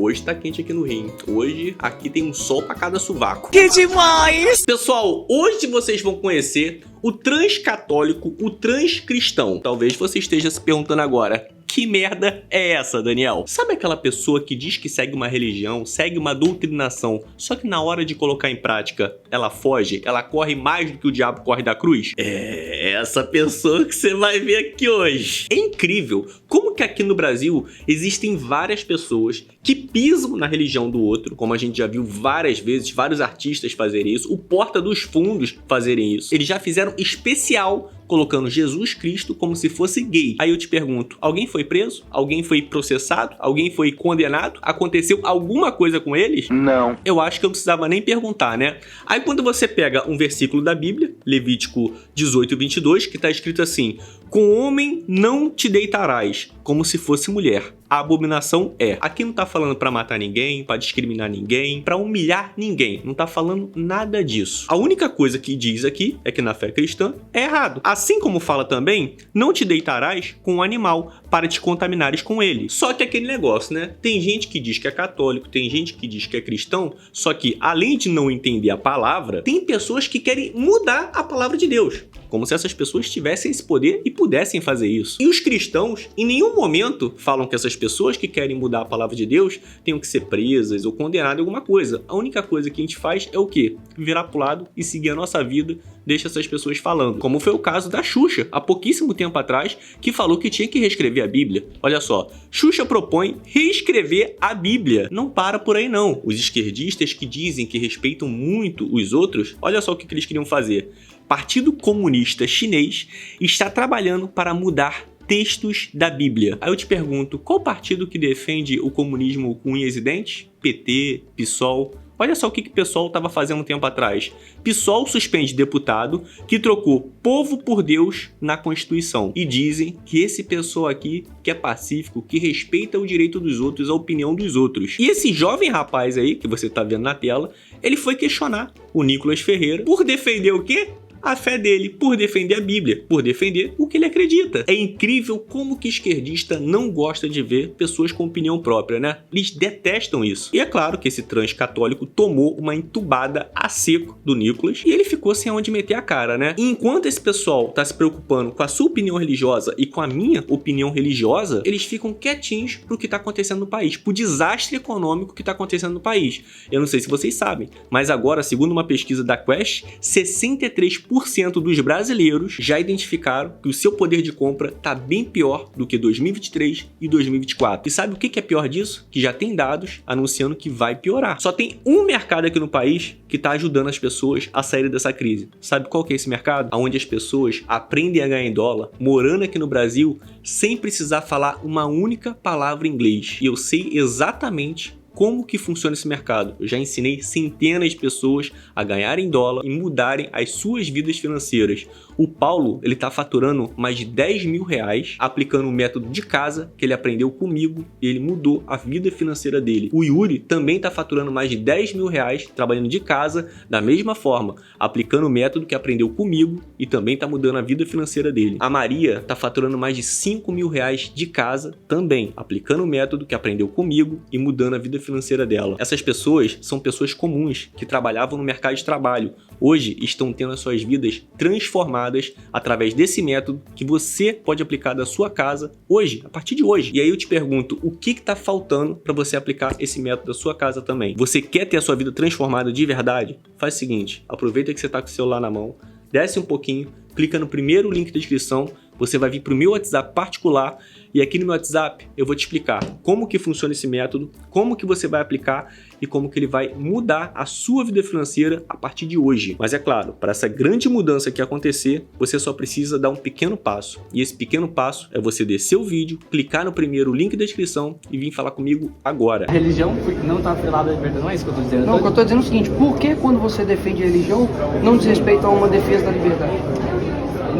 hoje tá quente aqui no Rio, hein? Hoje aqui tem um sol pra cada sovaco. Que demais! Pessoal, hoje vocês vão conhecer o transcatólico, o transcristão. Talvez você esteja se perguntando agora, que merda é essa, Daniel? Sabe aquela pessoa que diz que segue uma religião, segue uma doutrinação, só que na hora de colocar em prática, ela foge, ela corre mais do que o diabo corre da cruz? É essa pessoa que você vai ver aqui hoje. É incrível como que aqui no Brasil existem várias pessoas que pisam na religião do outro, como a gente já viu várias vezes, vários artistas fazerem isso, o Porta dos Fundos fazerem isso. Eles já fizeram especial colocando Jesus Cristo como se fosse gay. Aí eu te pergunto, alguém foi preso? Alguém foi processado? Alguém foi condenado? Aconteceu alguma coisa com eles? Não. Eu acho que eu não precisava nem perguntar, né? Aí quando você pega um versículo da Bíblia, Levítico 18:22, que tá escrito assim: com homem não te deitarás, como se fosse mulher. A abominação é. Aqui não tá falando pra matar ninguém, pra discriminar ninguém, pra humilhar ninguém. Não tá falando nada disso. A única coisa que diz aqui é que na fé cristã é errado. Assim como fala também, não te deitarás com um animal para te contaminares com ele. Só que aquele negócio, né? Tem gente que diz que é católico, tem gente que diz que é cristão, só que além de não entender a palavra, tem pessoas que querem mudar a palavra de Deus. Como se essas pessoas tivessem esse poder e pudessem fazer isso. E os cristãos, em nenhum momento, falam que essas pessoas que querem mudar a palavra de Deus tenham que ser presas ou condenadas em alguma coisa. A única coisa que a gente faz é o quê? Virar pro lado e seguir a nossa vida, deixa essas pessoas falando. Como foi o caso da Xuxa, há pouquíssimo tempo atrás, que falou que tinha que reescrever a Bíblia. Olha só, Xuxa propõe reescrever a Bíblia. Não para por aí não. Os esquerdistas que dizem que respeitam muito os outros, olha só o que eles queriam fazer. Partido Comunista Chinês está trabalhando para mudar textos da Bíblia. Aí eu te pergunto, qual partido que defende o comunismo com unhas e dentes? PT, PSOL. Olha só o que o PSOL estava fazendo um tempo atrás. PSOL suspende deputado que trocou povo por Deus na Constituição. E dizem que esse pessoal aqui, que é pacífico, que respeita o direito dos outros, a opinião dos outros. E esse jovem rapaz aí, que você está vendo na tela, ele foi questionar o Nicolas Ferreira por defender o quê? A fé dele, por defender a Bíblia, por defender o que ele acredita. É incrível como que esquerdista não gosta de ver pessoas com opinião própria, né? Eles detestam isso. E é claro que esse trans católico tomou uma entubada a seco do Nicolas e ele ficou sem onde meter a cara, né? E enquanto esse pessoal tá se preocupando com a sua opinião religiosa e com a minha opinião religiosa, eles ficam quietinhos pro que tá acontecendo no país, pro desastre econômico que tá acontecendo no país. Eu não sei se vocês sabem, mas agora, segundo uma pesquisa da Quest, 63% dos brasileiros já identificaram que o seu poder de compra está bem pior do que 2023 e 2024. E sabe o que é pior disso? Que já tem dados anunciando que vai piorar. Só tem um mercado aqui no país que está ajudando as pessoas a saírem dessa crise. Sabe qual que é esse mercado? Onde as pessoas aprendem a ganhar em dólar, morando aqui no Brasil, sem precisar falar uma única palavra em inglês. E eu sei exatamente como que funciona esse mercado. Eu já ensinei centenas de pessoas a ganharem dólar e mudarem as suas vidas financeiras. O Paulo, ele tá faturando mais de 10 mil reais aplicando o método de casa que ele aprendeu comigo e ele mudou a vida financeira dele. O Yuri também tá faturando mais de 10 mil reais trabalhando de casa da mesma forma, aplicando o método que aprendeu comigo e também tá mudando a vida financeira dele. A Maria tá faturando mais de 5 mil reais de casa também, aplicando o método que aprendeu comigo e mudando a vida financeira dela. Essas pessoas são pessoas comuns que trabalhavam no mercado de trabalho. Hoje estão tendo as suas vidas transformadas através desse método que você pode aplicar da sua casa hoje, a partir de hoje. E aí eu te pergunto, o que está faltando para você aplicar esse método da sua casa também? Você quer ter a sua vida transformada de verdade? Faz o seguinte, aproveita que você está com o celular na mão, desce um pouquinho, clica no primeiro link da descrição, você vai vir para o meu WhatsApp particular e aqui no meu WhatsApp eu vou te explicar como que funciona esse método, como que você vai aplicar e como que ele vai mudar a sua vida financeira a partir de hoje. Mas é claro, para essa grande mudança que acontecer, você só precisa dar um pequeno passo. E esse pequeno passo é você descer o vídeo, clicar no primeiro link da descrição e vir falar comigo agora. A religião não está atrelada à liberdade, não é isso que eu estou dizendo? Não, o que eu estou dizendo é o seguinte, por que quando você defende a religião não desrespeita a uma defesa da liberdade?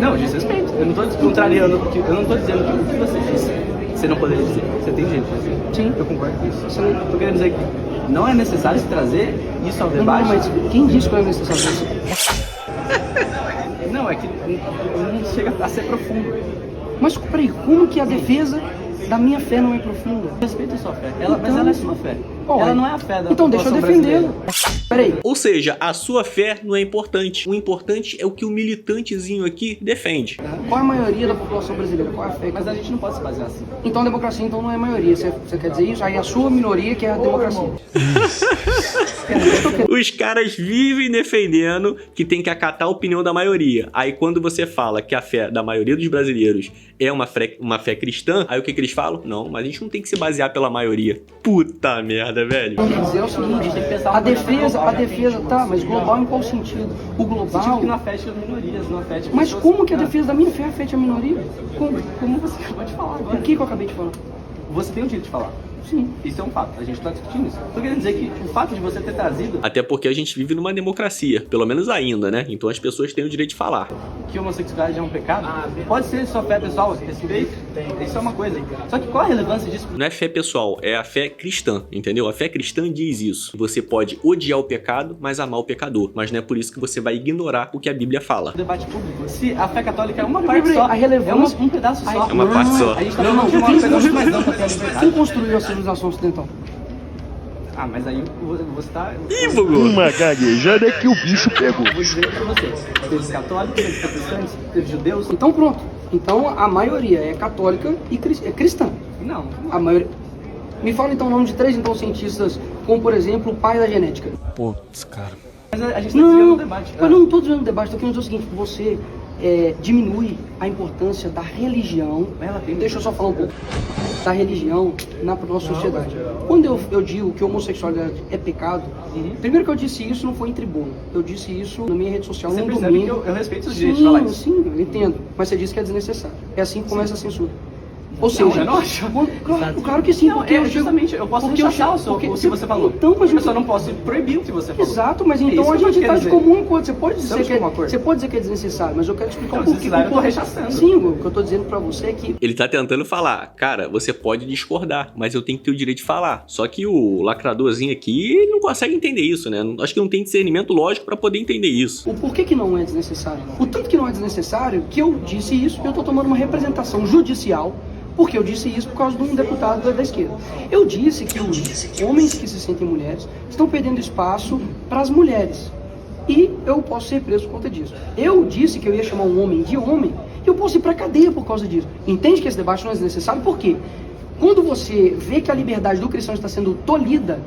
Não, desrespeito. Eu não estou contrariando, eu não estou dizendo que o que você disse você não poderia dizer. Você tem jeito de dizer. Sim. Eu concordo com isso. Eu tô querendo dizer que não é necessário se trazer isso ao debate. Não, mas quem disse que não é necessário isso? Não, é que não chega a ser profundo. Mas peraí, como que a defesa Da minha fé não é profunda. Respeito a sua fé. Mas Então- ela é sua fé. Olha, Ela não é a fé da Então deixa eu população defendê-la. brasileira. Peraí. Ou seja, a sua fé não é importante. O importante é o que o militantezinho aqui defende. Qual é a maioria da população brasileira? Qual é a fé? Mas a gente não pode se basear assim. Então a democracia então não é a maioria. Você quer dizer isso? Aí a sua minoria que é a democracia. Os caras vivem defendendo que tem que acatar a opinião da maioria. Aí quando você fala que a fé da maioria dos brasileiros é uma fé cristã, aí o que eles falam? Não, mas a gente não tem que se basear pela maioria. Puta merda, velho. Então quer dizer é o seguinte, a defesa, tá, mas global em qual sentido? O Sentido global... que não afete as minorias, não afete Mas pessoas- como que a Não. defesa da minha fé afeta a minoria? Como você acabou de falar agora? O que eu acabei de falar? Você tem o direito de falar. Sim. Isso é um fato. A gente está discutindo isso. Tô querendo dizer que o fato de você ter trazido Até porque a gente vive numa democracia, pelo menos ainda, né? Então as pessoas têm o direito de falar. que a homossexualidade é um pecado, pode ser sua fé pessoal, respeito, isso é uma coisa. Só que qual a relevância disso? Não é fé pessoal, é a fé cristã, entendeu? A fé cristã diz isso. Você pode odiar o pecado, mas amar o pecador. Mas não é por isso que você vai ignorar o que a Bíblia fala. O debate público. Se a fé católica é uma parte só, A relevância... um pedaço só. É uma parte só. A gente tá falando de uma coisa muito mais ampla que a liberdade. Quem construiu a civilização ocidental? Ah, mas aí você tá... Uma gaguejada que o bicho pegou. Vou dizer pra você, teve católicos, teve protestantes, teve judeus. Então pronto. Então a maioria é católica e é cristã. Não, A maioria... Me fala então o nome de 3 então, cientistas, como por exemplo o pai da genética. Putz, cara. mas a gente tá desviando o debate. Eu não estou desviando o debate, estou querendo dizer o seguinte, você diminui a importância da religião, deixa eu só falar um pouco, da religião na nossa sociedade. Quando eu digo que homossexualidade é pecado, primeiro que eu disse isso não foi em tribuna, eu disse isso na minha rede social, Você num percebe domingo. que eu respeito os direitos de falar isso. Sim, eu entendo, mas você disse que é desnecessário. É assim que começa a censura. Ou seja, eu não acho. Claro que sim, Não, porque justamente, eu posso rechaçar o que você falou. Então, mas eu só não posso proibir o que você falou. Exato, mas É então isso a que eu gente quero está de dizer. comum acordo. Você pode dizer Estamos que de comum acordo. você pode dizer que é desnecessário, mas eu quero explicar Não, um pouco. desnecessário eu tô rechaçando. Sim, o que eu tô dizendo pra você é que Ele tá tentando falar, cara, você pode discordar, mas eu tenho que ter o direito de falar. Só que o lacradorzinho aqui, ele não consegue entender isso, né? Acho que não tem discernimento lógico pra poder entender isso. o porquê que não é desnecessário. O tanto que não é desnecessário que eu disse isso e eu tô tomando uma representação judicial. Porque eu disse isso por causa de um deputado da esquerda. Eu disse que os homens que se sentem mulheres estão perdendo espaço para as mulheres. E eu posso ser preso por conta disso. Eu disse que eu ia chamar um homem de homem e eu posso ir para cadeia por causa disso. Entende que esse debate não é desnecessário? Por quê? Quando você vê que a liberdade do cristão está sendo tolhida,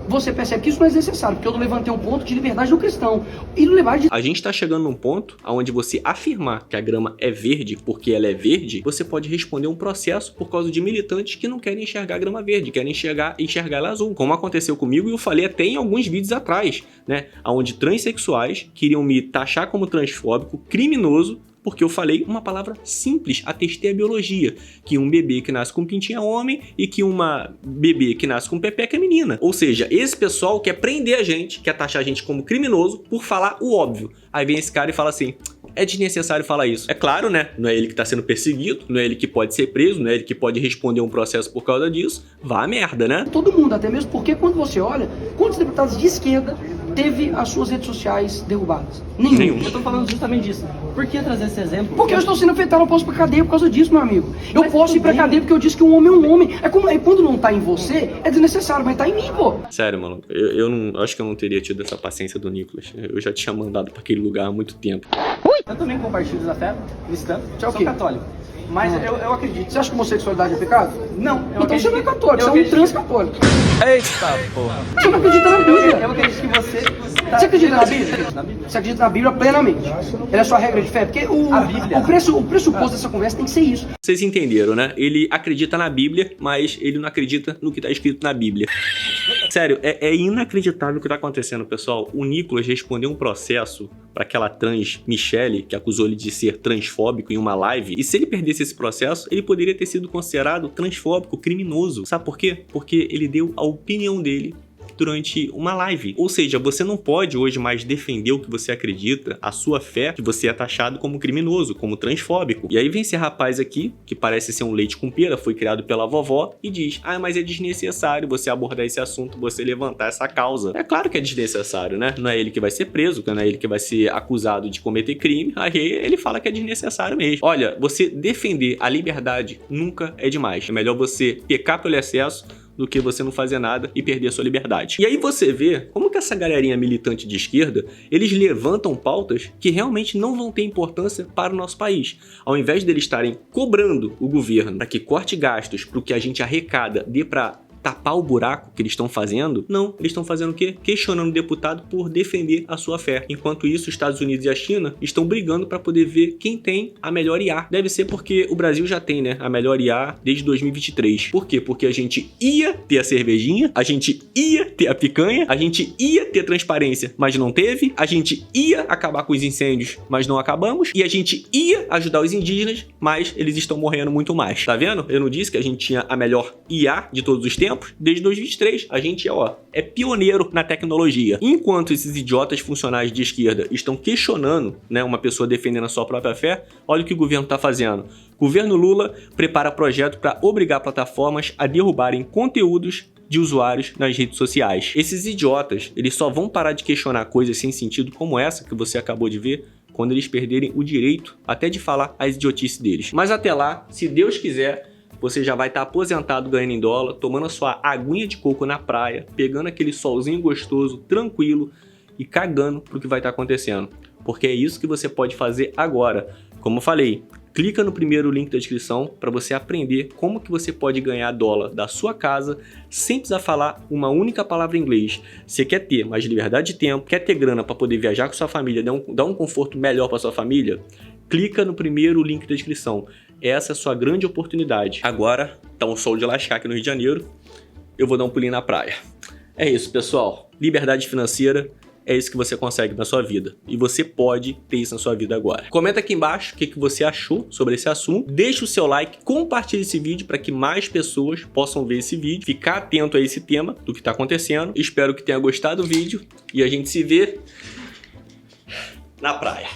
você percebe que isso não é necessário, porque eu não levantei um ponto de liberdade do cristão. E levar de... A gente tá chegando num ponto onde você afirmar que a grama é verde porque ela é verde, você pode responder um processo por causa de militantes que não querem enxergar a grama verde, querem enxergar ela azul. Como aconteceu comigo e eu falei até em alguns vídeos atrás, né? Onde transexuais queriam me taxar como transfóbico, criminoso, porque eu falei uma palavra simples, atestei a biologia, que um bebê que nasce com pintinho é homem e que uma bebê que nasce com pepeca é menina. Ou seja, esse pessoal quer prender a gente, quer taxar a gente como criminoso por falar o óbvio. Aí vem esse cara e fala assim, é desnecessário falar isso. É claro, né? Não é ele que tá sendo perseguido, não é ele que pode ser preso, não é ele que pode responder um processo por causa disso. Vá a merda, né? Todo mundo, até mesmo porque quando você olha, quantos deputados de esquerda teve as suas redes sociais derrubadas? Nenhum. Eu tô falando justamente disso. Por que trazer esse exemplo? Porque eu estou sendo afetado, eu posso ir pra cadeia por causa disso, meu amigo. Eu Mas posso ir pra tudo bem. cadeia porque eu disse que um homem é um homem. É como quando não tá em você, é desnecessário, mas tá em mim, pô. Sério, mano, eu não acho que eu não teria tido essa paciência do Nicolas. Eu já tinha mandado pra aquele lugar há muito tempo. Eu também compartilho da fé cristã, Tchau, sou quê? católico. Mas eu acredito. Você acha que homossexualidade é pecado? Não, eu Então você acredito não é que- católico, eu você é um acredito- transcatólico. Eita porra. Você não acredita na Bíblia. Eu acredito que você... Você acredita na Bíblia? Na Bíblia? Você acredita na Bíblia plenamente. Ela é a sua regra de fé? Porque A Bíblia. o pressuposto dessa conversa tem que ser isso. Vocês entenderam, né? Ele acredita na Bíblia, mas ele não acredita no que tá escrito na Bíblia. Sério, é inacreditável o que tá acontecendo, pessoal. O Nicolas respondeu um processo pra aquela trans Michelle, que acusou ele de ser transfóbico em uma live. E se ele perdesse esse processo, ele poderia ter sido considerado transfóbico, criminoso. Sabe por quê? Porque ele deu a opinião dele durante uma live. Ou seja, você não pode hoje mais defender o que você acredita, a sua fé, que você é taxado como criminoso, como transfóbico. E aí vem esse rapaz aqui, que parece ser um leite com pera, foi criado pela vovó, e diz: ah, mas é desnecessário você abordar esse assunto, você levantar essa causa. É claro que é desnecessário, né? Não é ele que vai ser preso, não é ele que vai ser acusado de cometer crime, aí ele fala que é desnecessário mesmo. Olha, você defender a liberdade nunca é demais. É melhor você pecar pelo excesso do que você não fazer nada e perder a sua liberdade. E aí você vê como que essa galerinha militante de esquerda, eles levantam pautas que realmente não vão ter importância para o nosso país. Ao invés deles estarem cobrando o governo para que corte gastos, para o que a gente arrecada dê para tapar o buraco que eles estão fazendo, não, eles estão fazendo o quê? Questionando o deputado por defender a sua fé. Enquanto isso, os Estados Unidos e a China estão brigando para poder ver quem tem a melhor IA. Deve ser porque o Brasil já tem, né, a melhor IA desde 2023. Por quê? Porque a gente ia ter a cervejinha, a gente ia ter a picanha, a gente ia ter transparência, mas não teve, a gente ia acabar com os incêndios, mas não acabamos, e a gente ia ajudar os indígenas, mas eles estão morrendo muito mais. Tá vendo? Eu não disse que a gente tinha a melhor IA de todos os tempos? Desde 2023, a gente é pioneiro na tecnologia. Enquanto esses idiotas funcionários de esquerda estão questionando, né, uma pessoa defendendo a sua própria fé, olha o que o governo está fazendo. O governo Lula prepara projeto para obrigar plataformas a derrubarem conteúdos de usuários nas redes sociais. Esses idiotas, eles só vão parar de questionar coisas sem sentido como essa que você acabou de ver quando eles perderem o direito até de falar as idiotices deles. Mas até lá, se Deus quiser, você já vai estar aposentado ganhando em dólar, tomando a sua aguinha de coco na praia, pegando aquele solzinho gostoso, tranquilo e cagando pro que vai estar acontecendo. Porque é isso que você pode fazer agora. Como eu falei, clica no primeiro link da descrição para você aprender como que você pode ganhar dólar da sua casa sem precisar falar uma única palavra em inglês. Você quer ter mais liberdade de tempo, quer ter grana para poder viajar com sua família, dar um conforto melhor para sua família? Clica no primeiro link da descrição. Essa é a sua grande oportunidade. Agora, tá um sol de lascar aqui no Rio de Janeiro. Eu vou dar um pulinho na praia. É isso, pessoal. Liberdade financeira é isso que você consegue na sua vida. E você pode ter isso na sua vida agora. Comenta aqui embaixo o que você achou sobre esse assunto. Deixa o seu like, compartilhe esse vídeo para que mais pessoas possam ver esse vídeo. Ficar atento a esse tema do que está acontecendo. Espero que tenha gostado do vídeo. E a gente se vê na praia.